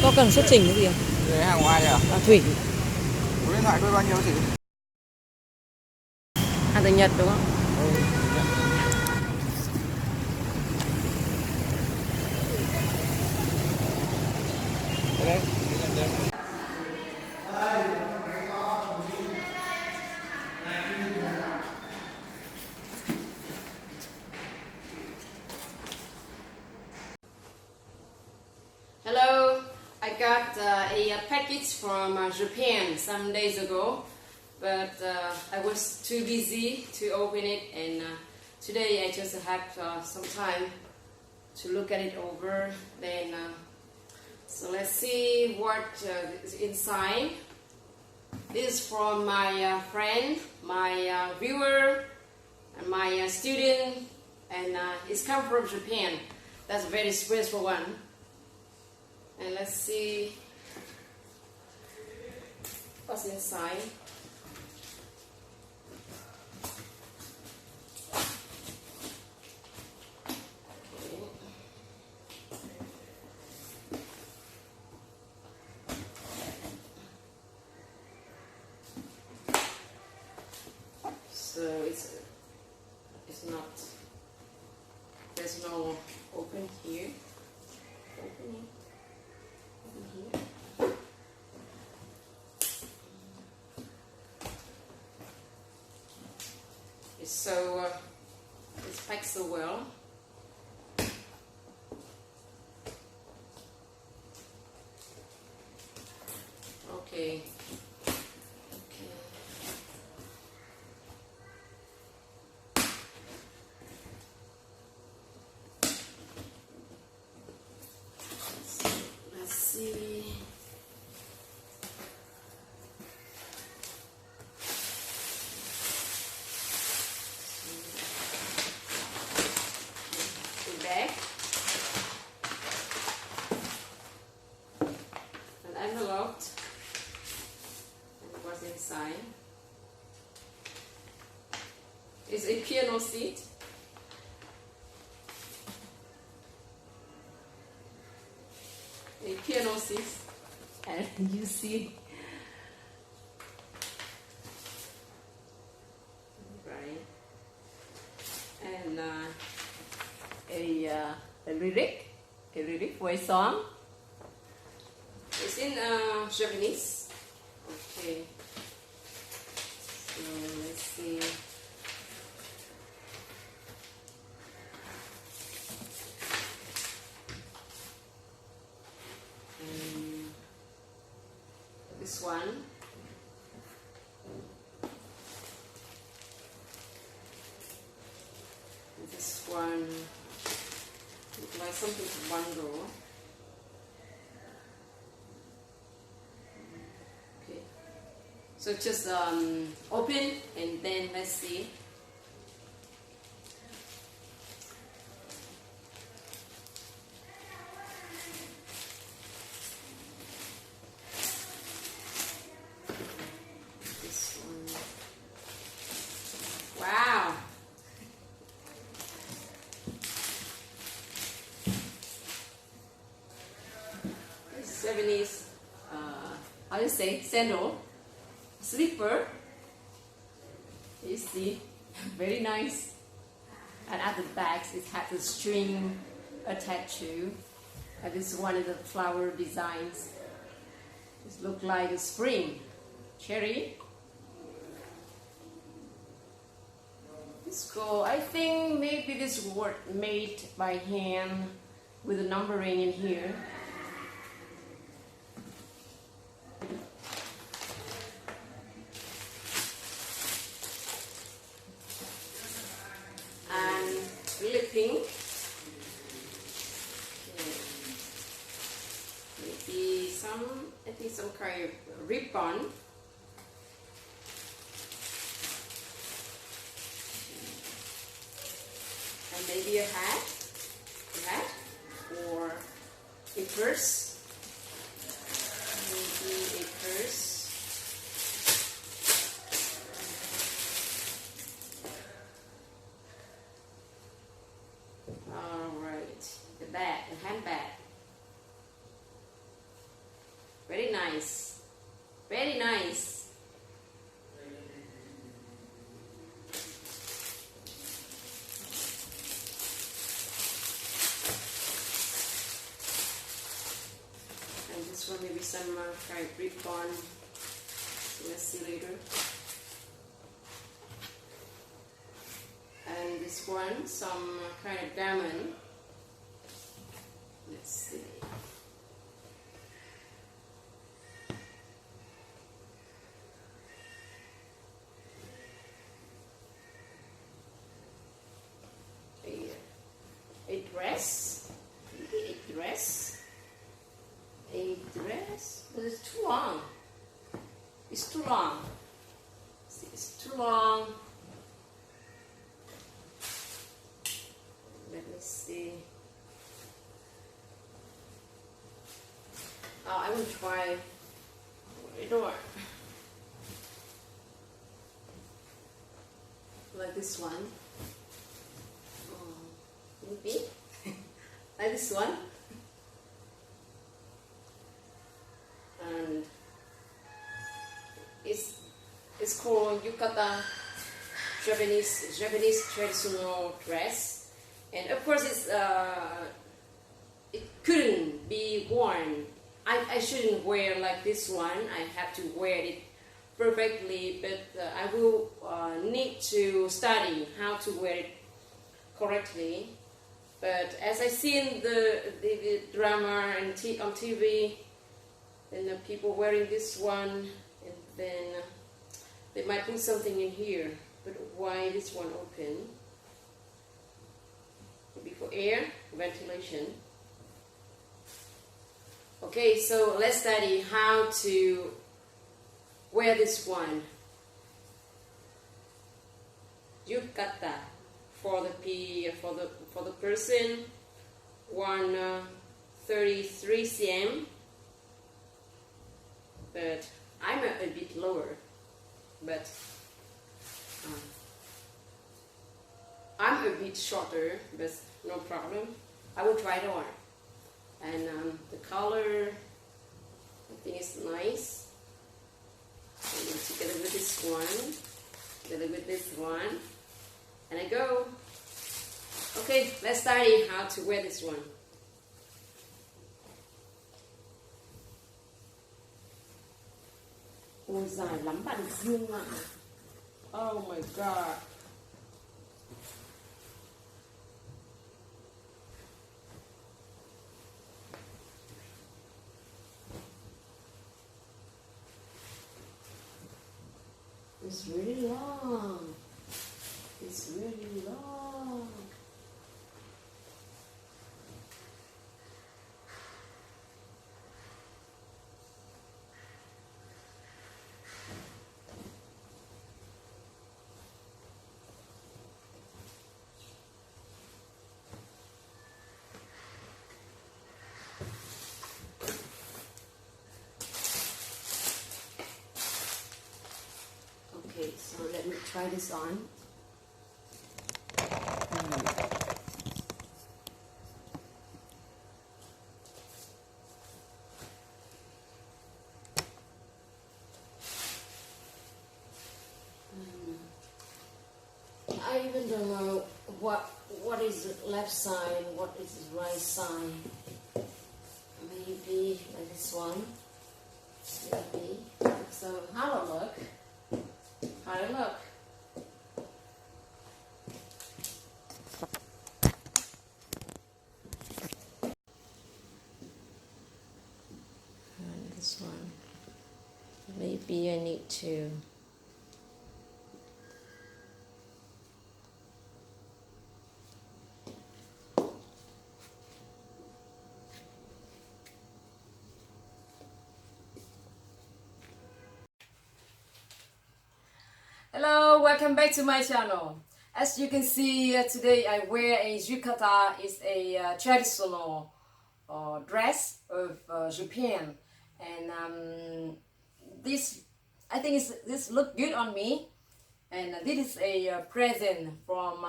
Có cần xuất trình cái gì không? Đấy hàng ngoài đây à? Thủy. Số điện thoại tôi bao nhiêu chị? Hàng từ Nhật đúng không? Đây. Hello, I got a package from Japan some days ago, but I was too busy to open it, and today I just have some time to look at it over. Then, so let's see what is inside. This is from my friend, my viewer, and my student, and it's come from Japan. That's a very special one. And let's see what's inside. Okay. So it's not, there's no open here. Opening. Here. So it's packed so well. Okay. Let's see. Bag, an envelope, and what's inside is a piano seat. A piano seat, and you see, right, and a lyric for a song. It's in Japanese. Okay. So let's see. This one. This one. Looks like something to bundle. Okay. So just open and then let's see. This one. Wow. Japanese, how do you say, sandal, slipper. You see, very nice. And at the back, it has a string attached to. And this is one of the flower designs. It looks like a spring, cherry. It's cool. I think maybe this was made by hand with a numbering in here. Really pink. Okay. Maybe I think some kind of ribbon. And maybe a hat, or a purse. Maybe a purse. Alright, the bag, the handbag. nice, very nice. And this one maybe some kind of ribbon. Let's see later. And this one, some kind of diamond. Let's see. A dress, maybe a dress, but it's too long. It's too long. See, it's too long. Let me see. Oh, I will try a door like this one. Maybe like this one, and it's called yukata, Japanese traditional dress, and of course it couldn't be worn. I shouldn't wear like this one. I have to wear it perfectly, but I will need to study how to wear it correctly. But as I see in the drama and on TV, and the people wearing this one, and then they might put something in here. But why this one open? Maybe for air, ventilation. Okay, so let's study how to wear this one. Yukata. For the person, 133 cm, but I'm a bit lower, but I'm a bit shorter, but no problem. I will try it on, and the color I think is nice. And together with this one, and I go. Okay, let's study how to wear this one. Ôi dài lắm bạn Dương ạ. Oh my god. It's really long. It's really long. Okay, so let me try this on. I even don't know what is the left side, what is the right side. Maybe like this one. Maybe. So how do I look? How do I look? And this one. Maybe I need to. Hello, welcome back to my channel. As you can see, today I wear a yukata. It's a traditional dress of Japan, and this I think this look good on me. And this is a present from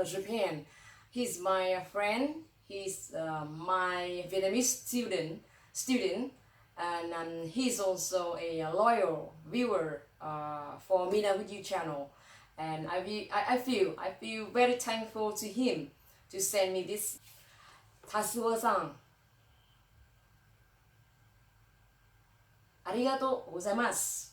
Japan. He's my friend. He's my Vietnamese student, and he's also a loyal viewer for Mina with You channel, and I feel very thankful to him to send me this. Tatsuo-san, ありがとうございます。